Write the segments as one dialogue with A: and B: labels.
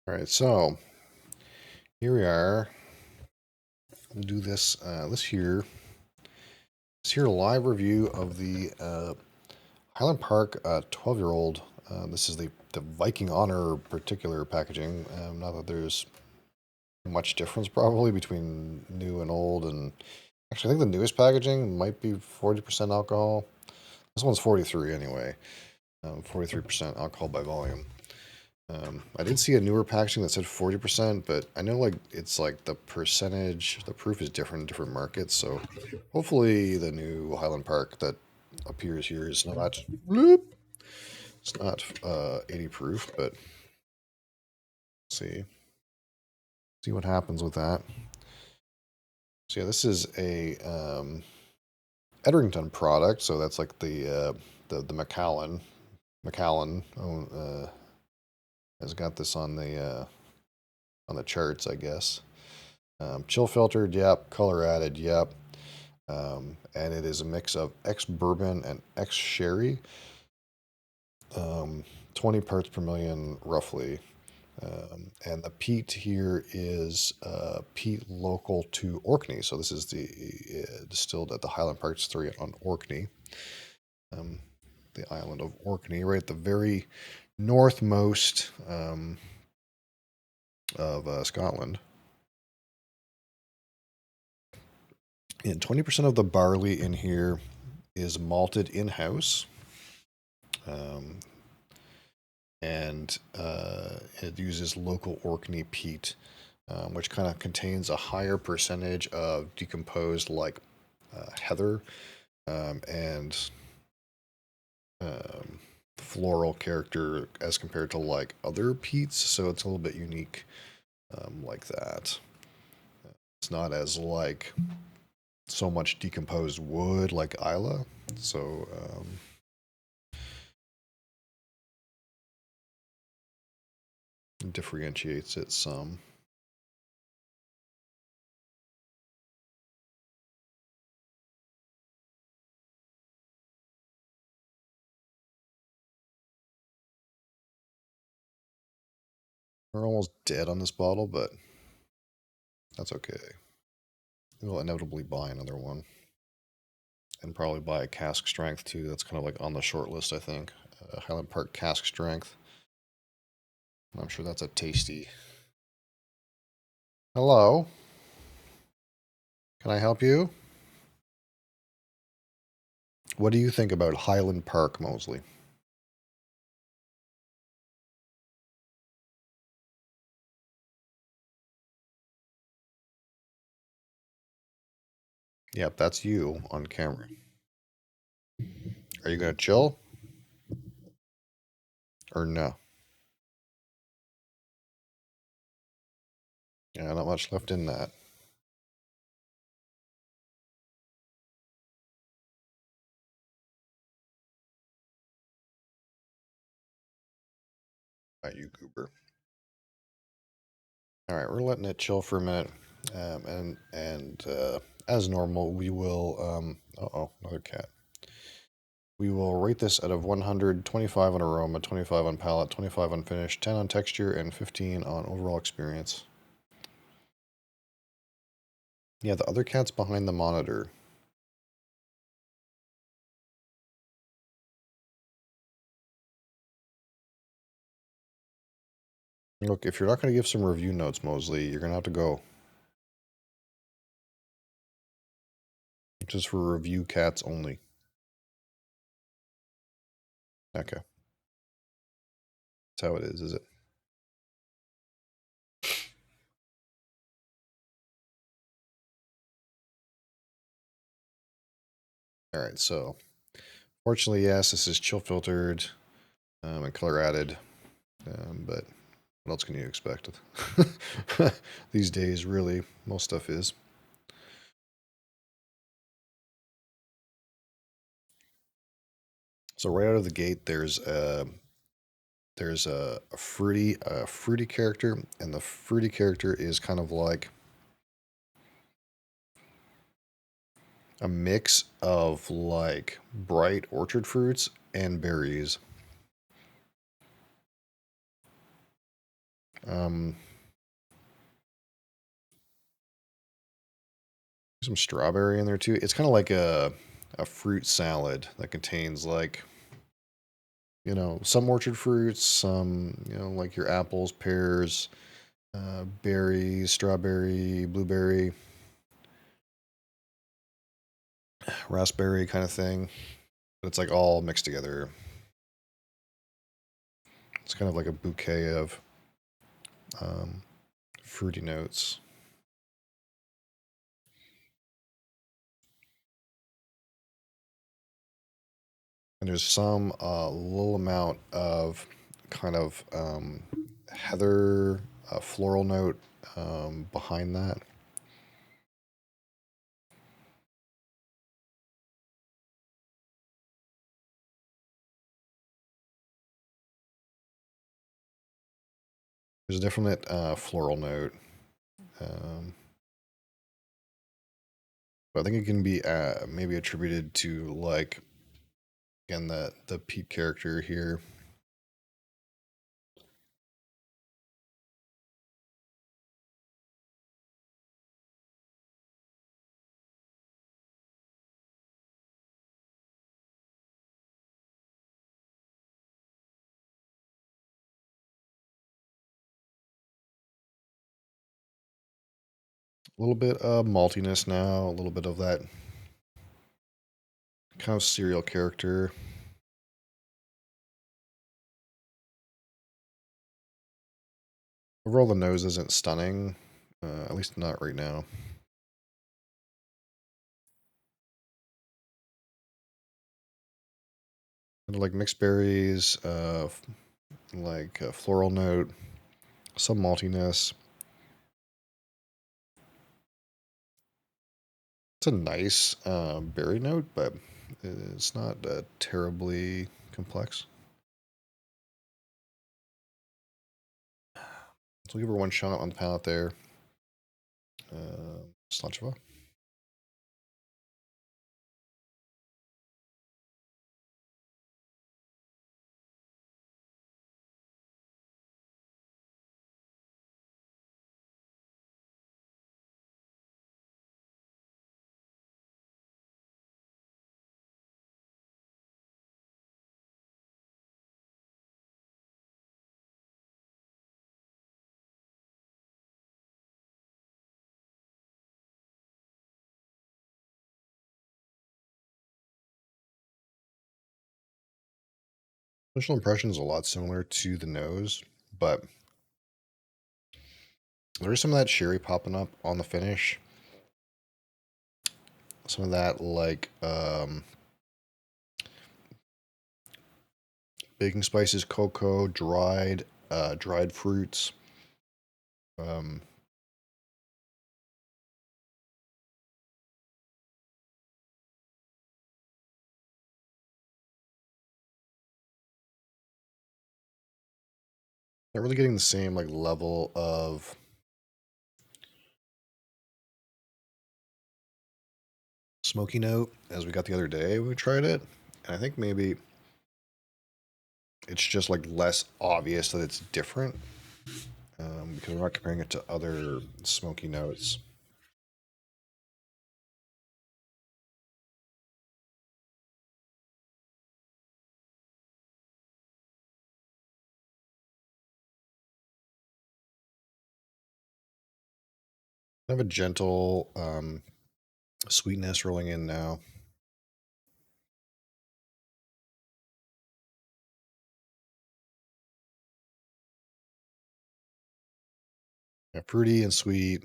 A: All right, so here we are. We'll do this here live review of the Highland Park 12-year-old. This is the Viking Honor particular packaging. Not that there's much difference probably between new and old, and actually I think the newest packaging might be 40% alcohol. This one's 43 anyway. 43% alcohol by volume. I did see a newer packaging that said 40%, but I know like it's like the percentage, the proof is different in different markets. So hopefully the new Highland Park that appears here is not bloop, it's not 80 proof, but see what happens with that. So yeah, this is a Edrington product, so that's like the Macallan has got this on the charts, I guess. Chill filtered, yep. Color added, yep. And it is a mix of ex bourbon and ex sherry. 20 parts per million, roughly. And the peat here is peat local to Orkney. So this is the distilled at the Highland Park Distillery on Orkney, um, the island of Orkney, right at the very northmost of Scotland. And 20% of the barley in here is malted in house. Um, and it uses local Orkney peat, which kind of contains a higher percentage of decomposed like heather and um, floral character as compared to like other peats. So it's a little bit unique like that. It's not as like so much decomposed wood like Isla. So differentiates it some. We're almost dead on this bottle, but that's okay. We'll inevitably buy another one. And probably buy a cask strength too. That's kind of like on the short list, I think. Highland Park cask strength. I'm sure that's a tasty. Hello. Can I help you? What do you think about Highland Park, Mosley? Yep, that's you on camera. Are you gonna chill or no? Yeah, not much left in that. Right, you goober. All right, we're letting it chill for a minute, and as normal, we will. Oh, another cat. We will rate this out of 100, 25 on aroma, 25 on palate, 25 on finish, 10 on texture, and 15 on overall experience. Yeah, the other cat's behind the monitor. Look, if you're not going to give some review notes, Mosley, you're going to have to go. Just for review cats only. Okay. That's how it is it? All right, so fortunately, yes, this is chill filtered and color added, but what else can you expect? These days, really, most stuff is. So right out of the gate, there's a fruity character, and the fruity character is kind of like a mix of like bright orchard fruits and berries. Um, some strawberry in there too. It's kind of like a fruit salad that contains like some orchard fruits, some like your apples, pears, berries, strawberry, blueberry, raspberry kind of thing. But it's like all mixed together. It's kind of like a bouquet of um, fruity notes. And there's some little amount of kind of heather floral note behind that. There's a definite floral note, um, but I think it can be maybe attributed to like again the Pete character here. A little bit of maltiness now, a little bit of that kind of cereal character. Overall, the nose isn't stunning, at least not right now. Like mixed berries, like a floral note, some maltiness. It's a nice berry note, but it's not terribly complex. So we'll give her one shot on the palate there. Slancheva. Initial impression is a lot similar to the nose, but there is some of that sherry popping up on the finish. Some of that like baking spices, cocoa, dried fruits. Um, Not really getting the same like level of smoky note as we got the other day when we tried it. And I think maybe it's just like less obvious that it's different because we're not comparing it to other smoky notes. I have a gentle sweetness rolling in now. Yeah, fruity and sweet,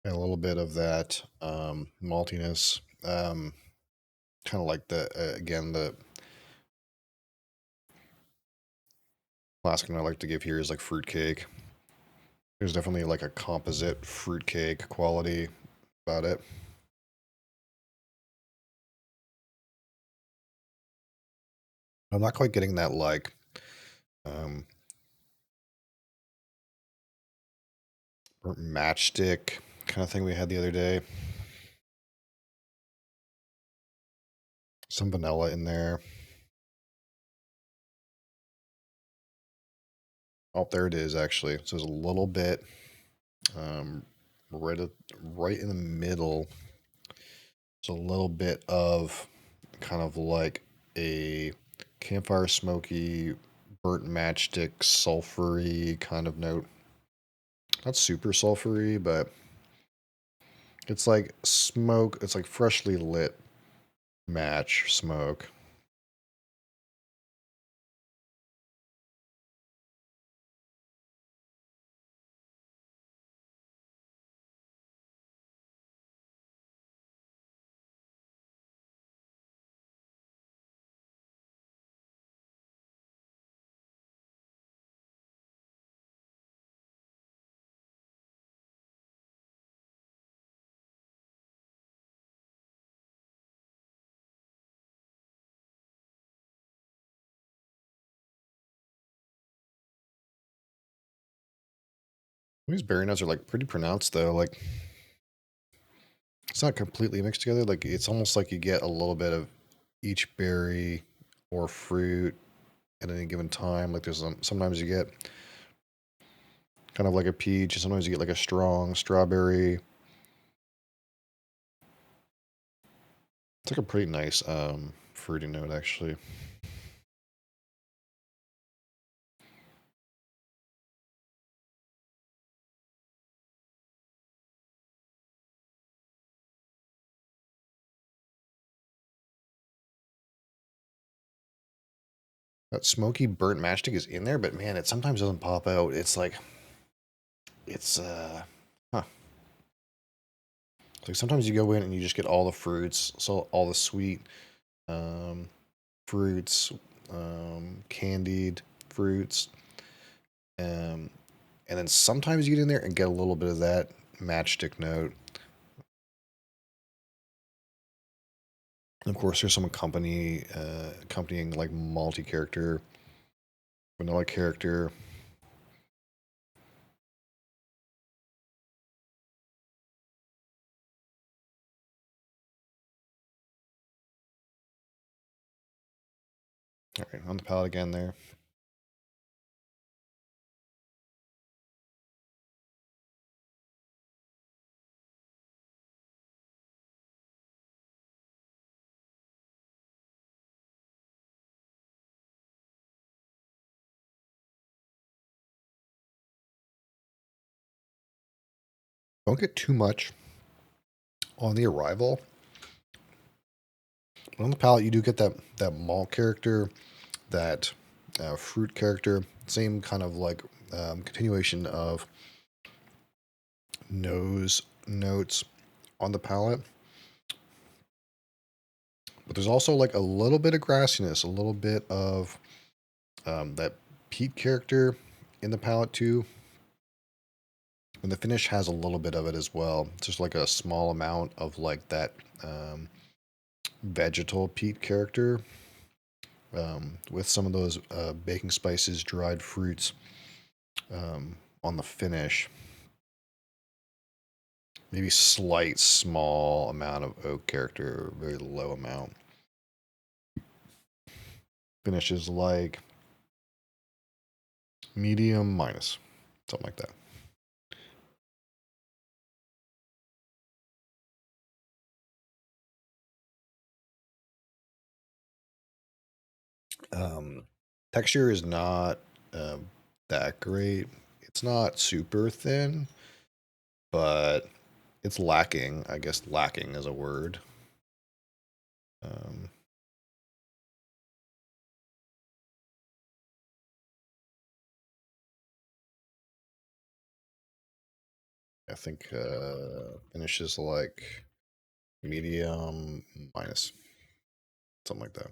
A: and a little bit of that maltiness. Kind of like the again the classic one I like to give here is like fruitcake. There's definitely like a composite fruitcake quality about it. I'm not quite getting that like um, burnt matchstick kind of thing we had the other day. Some vanilla in there. Oh, there it is actually. So there's a little bit um, right right in the middle. It's a little bit of kind of like a campfire smoky, burnt matchstick, sulfury kind of note. Not super sulfury, but it's like smoke. It's like freshly lit match smoke. These berry notes are like pretty pronounced though. Like it's not completely mixed together. Like it's almost like you get a little bit of each berry or fruit at any given time. Like there's sometimes you get kind of like a peach, and sometimes you get like a strong strawberry. It's like a pretty nice fruity note actually. That smoky burnt matchstick is in there, but man, it sometimes doesn't pop out. It's like it's huh. It's like sometimes you go in and you just get all the fruits, so all the sweet um fruits, candied fruits, um, and then sometimes you get in there and get a little bit of that matchstick note. And of course, there's some accompanying like malty character, vanilla character. All right, on the palate again there. Don't get too much on the arrival. But on the palate, you do get that malt character, that fruit character, same kind of like continuation of nose notes on the palate. But there's also like a little bit of grassiness, a little bit of that peat character in the palate too. And the finish has a little bit of it as well. Just like a small amount of like that vegetal peat character with some of those baking spices, dried fruits on the finish. Maybe slight, small amount of oak character, very low amount. Finishes like medium minus, something like that. Um, Texture is not that great. It's not super thin, but it's lacking. I guess lacking is a word. Um, I think finishes like medium minus, something like that.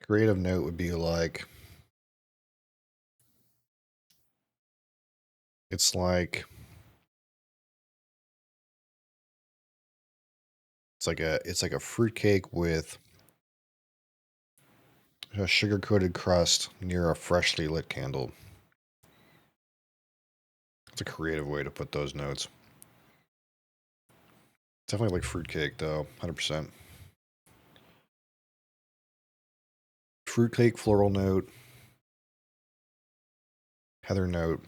A: Creative note would be like it's like it's like a fruitcake with A sugar-coated crust near a freshly lit candle. It's a creative way to put those notes. Definitely like fruitcake though, 100%. Fruitcake floral note, heather note,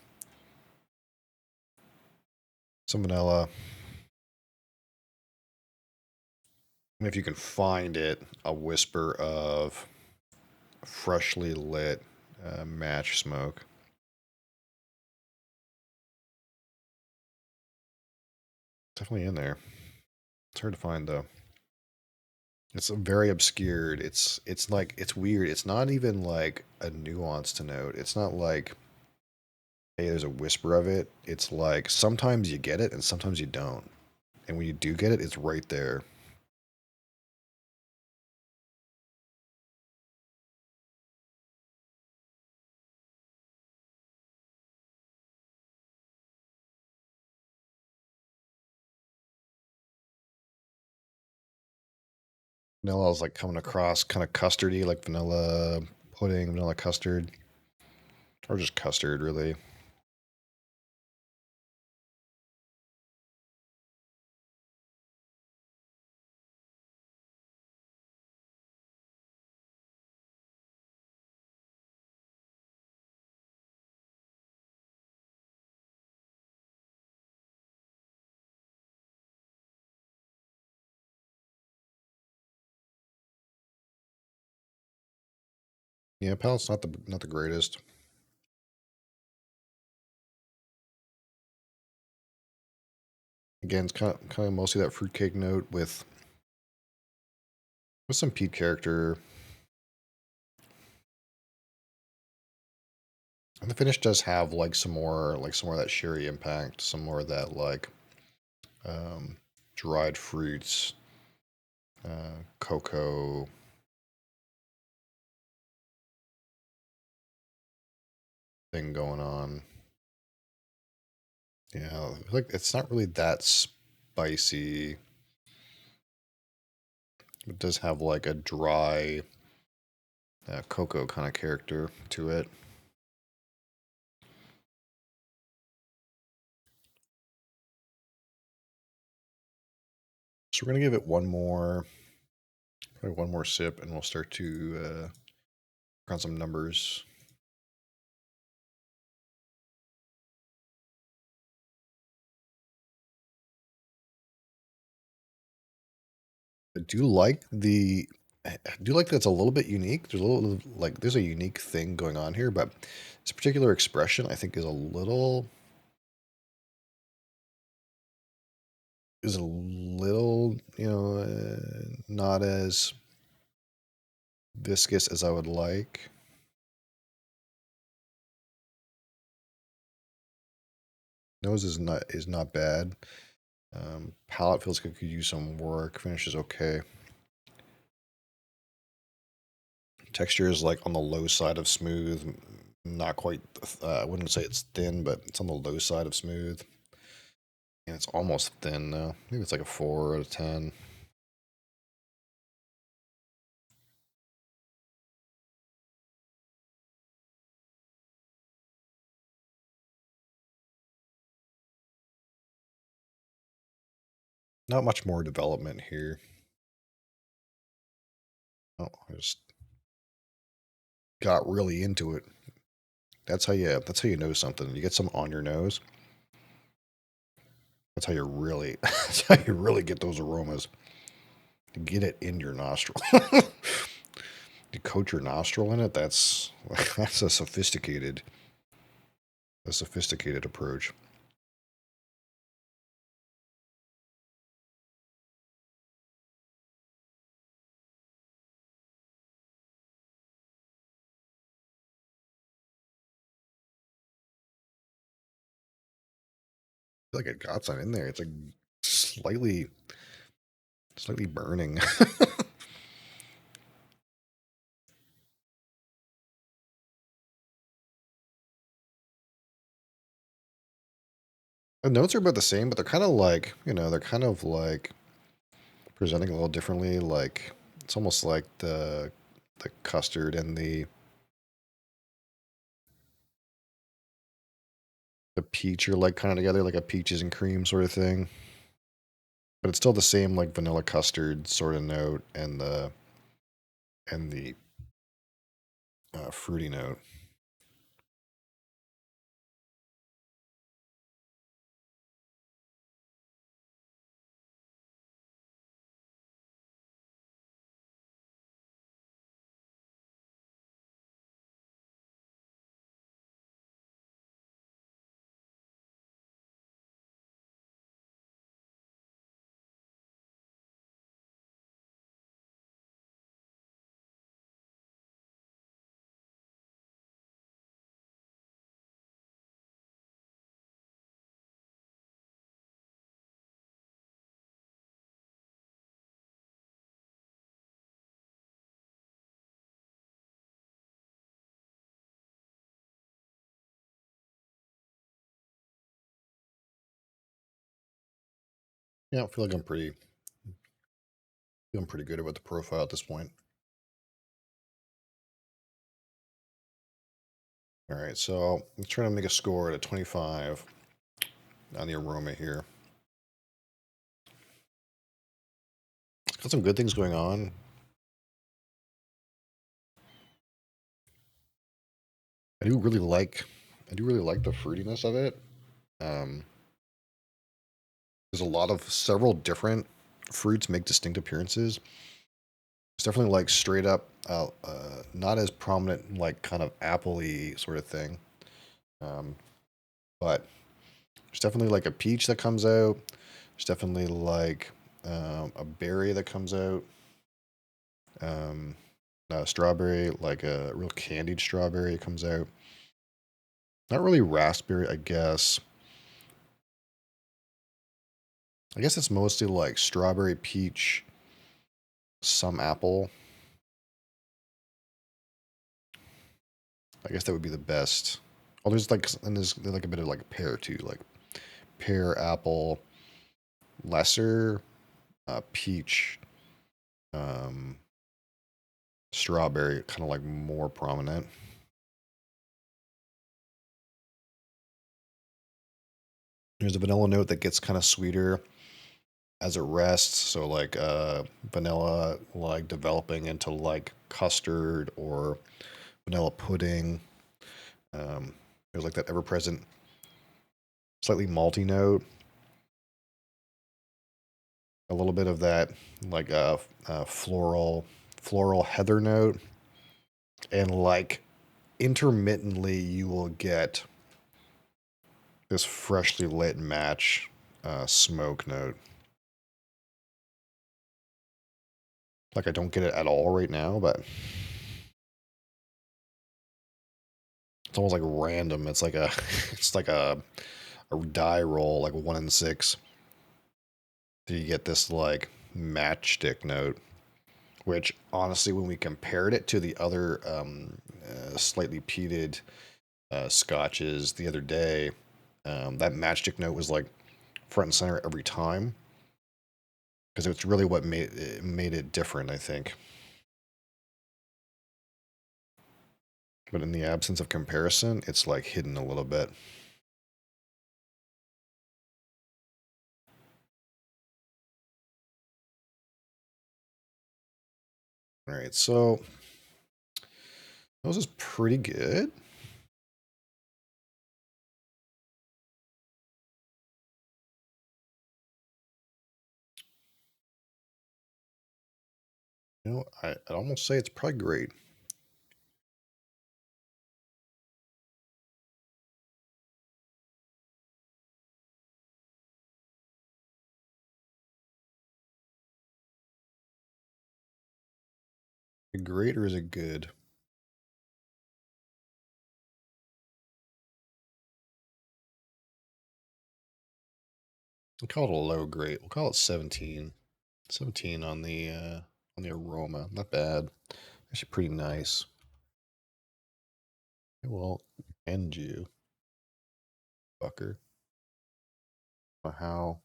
A: some vanilla. And if you can find it, a whisper of freshly lit match smoke. Definitely in there. It's hard to find though. It's very obscured. It's like it's weird. It's not even like a nuanced note. It's not like hey, there's a whisper of it. It's like sometimes you get it and sometimes you don't. And when you do get it, it's right there. Vanilla is like coming across kind of custardy, like vanilla pudding, vanilla custard, or just custard, really. Yeah, palate's not the greatest. Again, it's kind of mostly that fruitcake note with some peat character. And the finish does have like some more of that sherry impact, some more of that like um, dried fruits, cocoa thing going on. Yeah, like it's not really that spicy. It does have like a dry cocoa kind of character to it. So we're gonna give it probably one more sip, and we'll start to work on some numbers. I do like I do like that it's a little bit unique. There's a little like there's a unique thing going on here, but this particular expression I think is a little not as viscous as I would like. Nose is not bad. Palate feels like it could use some work. Finish is okay. Texture is like on the low side of smooth. Not quite. I wouldn't say it's thin, but it's on the low side of smooth. And it's almost thin now. Maybe it's like a 4 out of 10. Not much more development here. Oh, I just got really into it. That's how you know something. You get some on your nose. That's how you really that's how you really get those aromas. Get it in your nostril. You coat your nostril in it. That's a sophisticated approach. I feel like it got some in there. It's like slightly burning. The notes are about the same, but they're kind of like presenting a little differently. Like it's almost like the the custard and the peach are like kind of together, like a peaches and cream sort of thing. But it's still the same like vanilla custard sort of note and the fruity note. Yeah, I feel like feeling pretty good about the profile at this point. All right, so I'm trying to make a score at a 25 on the aroma here. It's got some good things going on. I do really like I do really like the fruitiness of it. Um, there's a lot of several different fruits make distinct appearances. It's definitely like straight up, not as prominent, like kind of appley sort of thing. Um, but there's definitely like a peach that comes out. There's definitely like a berry that comes out. Um, a strawberry, like a real candied strawberry, comes out. Not really raspberry, I guess. I guess it's mostly like strawberry, peach, some apple. I guess that would be the best. Oh, there's like a bit of like pear too, like pear, apple, lesser, peach, um, strawberry, kind of like more prominent. There's a vanilla note that gets kind of sweeter as it rests. So like vanilla, like developing into like custard or vanilla pudding. There's like that ever-present, slightly malty note. A little bit of that like floral heather note, and like intermittently you will get this freshly lit match smoke note. Like I don't get it at all right now, but it's almost like random. It's like a it's like a die roll, like a 1 in 6. Do you get this like matchstick note? Which honestly, when we compared it to the other slightly peated scotches the other day, that matchstick note was like front and center every time because it's really what made it different, I think. But in the absence of comparison, it's like hidden a little bit. All right, so those is pretty good. I'd almost say it's probably great. Is it great or is it good? We'll call it a low grade. We'll call it 17. 17 on the aroma. Not bad. Actually pretty nice. Well, and you, fucker. How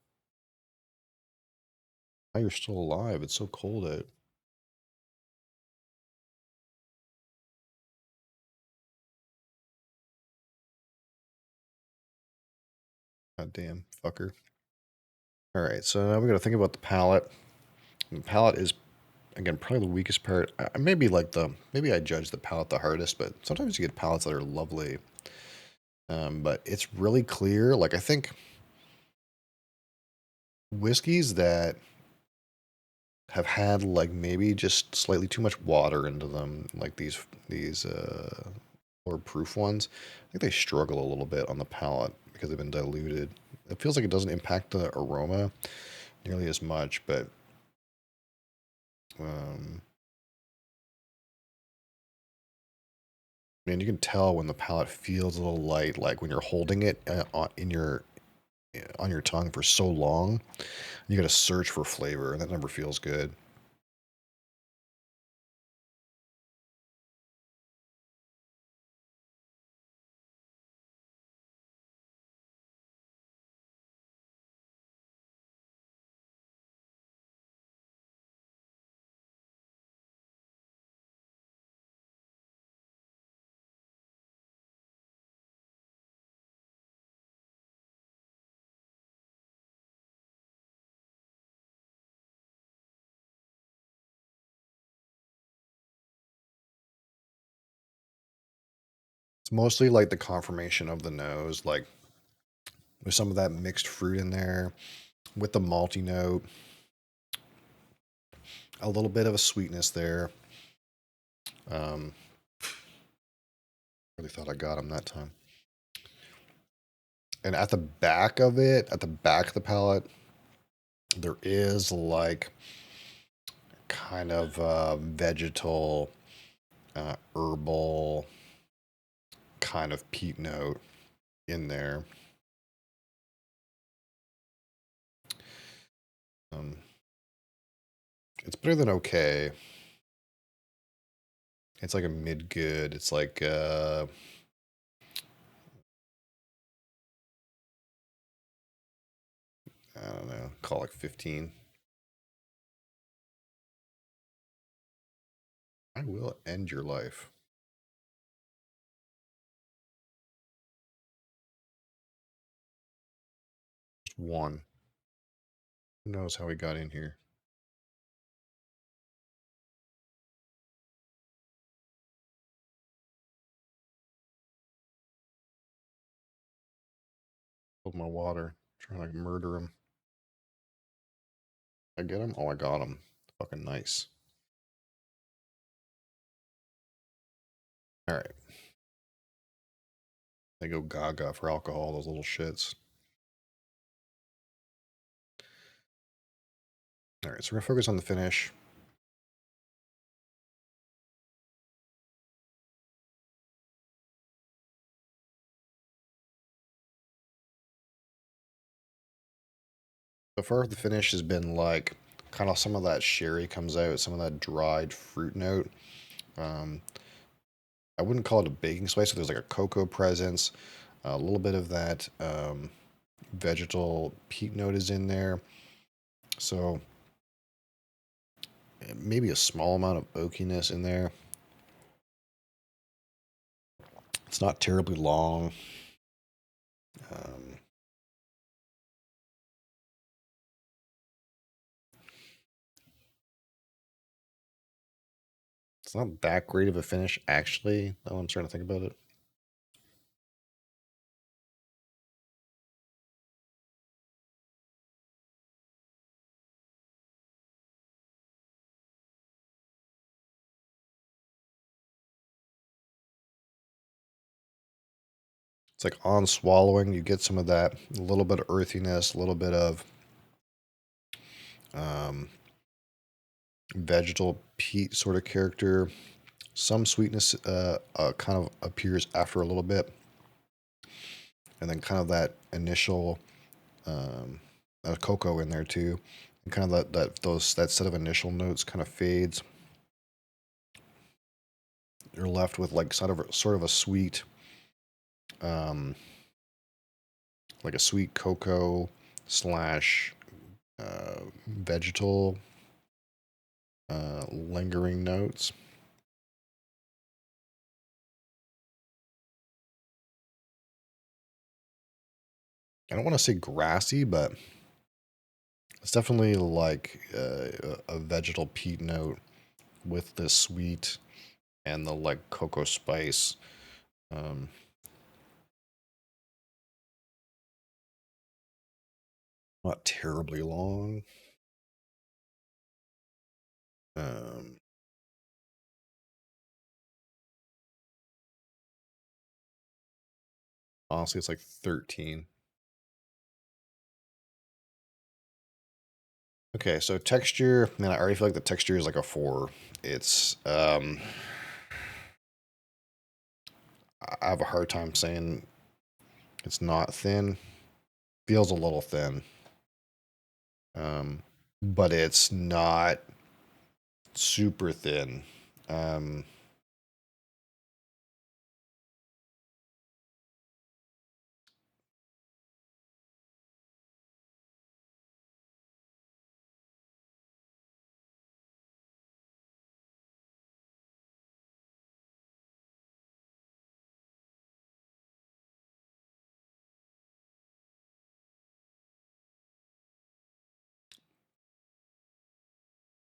A: you're still alive. It's so cold out. Damn fucker. All right, so now we got to think about the palate. The palate is, again, probably the weakest part. Maybe like maybe I judge the palate the hardest, but sometimes you get palates that are lovely. But it's really clear. Like I think whiskeys that have had like maybe just slightly too much water into them, like these lower proof ones, I think they struggle a little bit on the palate because they've been diluted. It feels like it doesn't impact the aroma nearly as much, but um, man, you can tell when the palate feels a little light, like when you're holding it on your tongue for so long, you got to search for flavor, and that never feels good. It's mostly like the confirmation of the nose, like with some of that mixed fruit in there, with the malty note, a little bit of a sweetness there. Um, really thought I got him that time. And at the back of it, at the back of the palate, there is like kind of vegetal, herbal kind of peat note in there. Um, it's better than okay. It's like a mid good. It's like I don't know, call it like 15. I will end your life. Just one. Who knows how he got in here? With my water, trying to murder him. I get him? Oh, I got him. Fucking nice. All right. They go gaga for alcohol, those little shits. All right, so we're gonna focus on the finish. So far, the finish has been like kind of some of that sherry comes out, some of that dried fruit note. Um, I wouldn't call it a baking spice, so there's like a cocoa presence, a little bit of that vegetal peat note is in there. So maybe a small amount of oakiness in there. It's not terribly long. Um, it's not that great of a finish, actually. Now I'm starting to think about it. It's like on swallowing, you get some of that, a little bit of earthiness, a little bit of um, vegetal peat sort of character. Some sweetness kind of appears after a little bit, and then kind of that initial um, cocoa in there too, and kind of that set of initial notes kind of fades. You're left with like sort of a sweet, um, like a sweet cocoa slash vegetal lingering notes. I don't want to say grassy, but it's definitely like a vegetal peat note with the sweet and the like cocoa spice. Um, Not terribly long. Um, Honestly, it's like 13. Okay, so texture, man, I already feel like the texture is like a 4. It's I have a hard time saying it's not thin. Feels a little thin. Um, but it's not super thin. Um,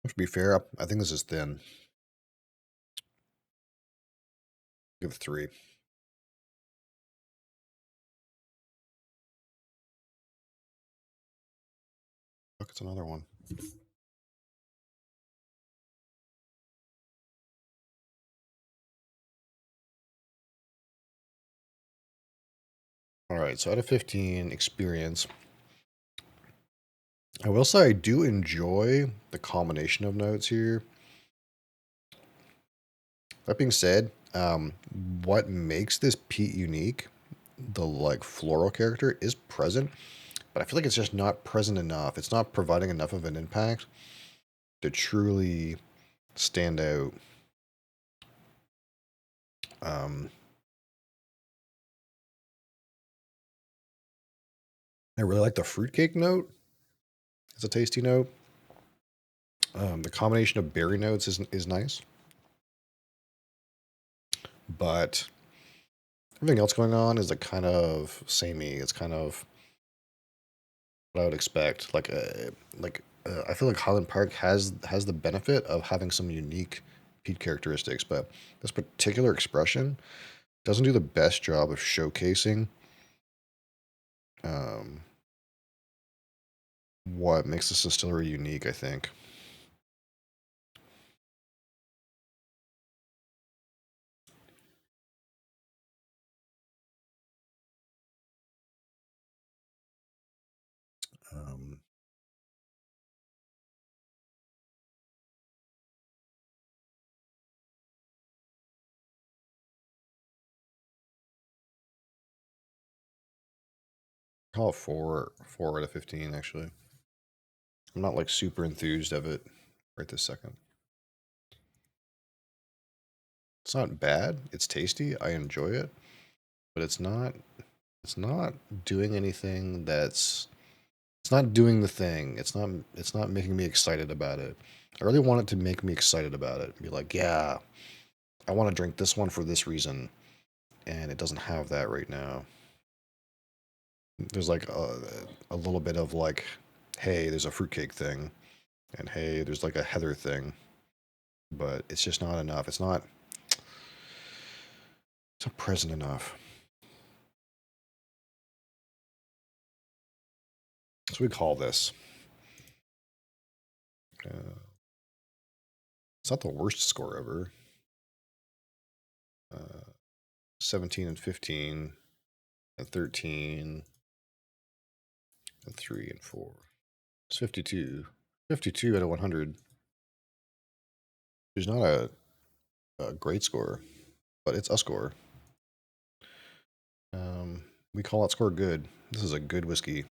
A: to be fair, I think this is thin. Give it 3. Look, it's another one. All right, so out of 15 experience, I will say I do enjoy the combination of notes here. That being said, what makes this peat unique, the like floral character, is present, but I feel like it's just not present enough. It's not providing enough of an impact to truly stand out. Um, I really like the fruitcake note. It's a tasty note. The combination of berry notes is nice, but everything else going on is like kind of samey. It's kind of what I would expect. I feel like Highland Park has the benefit of having some unique peat characteristics, but this particular expression doesn't do the best job of showcasing um, what makes this distillery unique. I think. Um, call it 4 out of 15. Actually, I'm not like super enthused of it right this second. It's not bad. It's tasty. I enjoy it, but it's not doing anything that's it's not doing the thing. It's not making me excited about it. I really want it to make me excited about it. Be like, yeah, I want to drink this one for this reason, and it doesn't have that right now. There's like a little bit of like, hey, there's a fruitcake thing, and hey, there's like a heather thing, but it's just not enough. It's not present enough. So we call this. Uh, it's not the worst score ever. 17 and 15 and 13 and 3 and 4. It's 52. 52 out of 100. Which is not a great score, but it's a score. We call that score good. This is a good whiskey.